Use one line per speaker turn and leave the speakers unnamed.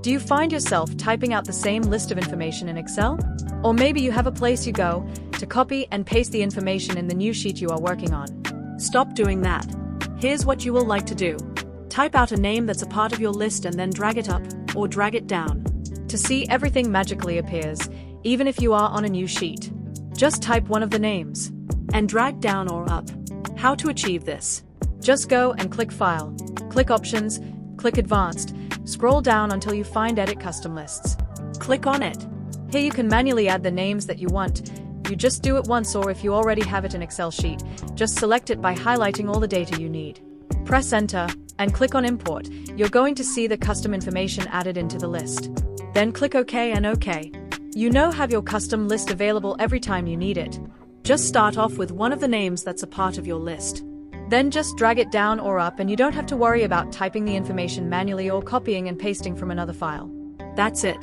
Do you find yourself typing out the same list of information in Excel? Or maybe you have a place you go to copy and paste the information in the new sheet you are working on. Stop doing that. Here's what you will like to do. Type out a name that's a part of your list and then drag it up or drag it down. To see everything magically appears, even if you are on a new sheet. Just type one of the names and drag down or up. How to achieve this? Just go and click File, click Options, click Advanced, scroll down until you find Edit Custom Lists. Click on it. Here you can manually add the names that you want. You just do it once, or if you already have it in Excel sheet, just select it by highlighting all the data you need. Press Enter and click on Import. You're going to see the custom information added into the list. Then click OK and OK. You now have your custom list available every time you need it. Just start off with one of the names that's a part of your list. Then just drag it down or up, and you don't have to worry about typing the information manually or copying and pasting from another file. That's it.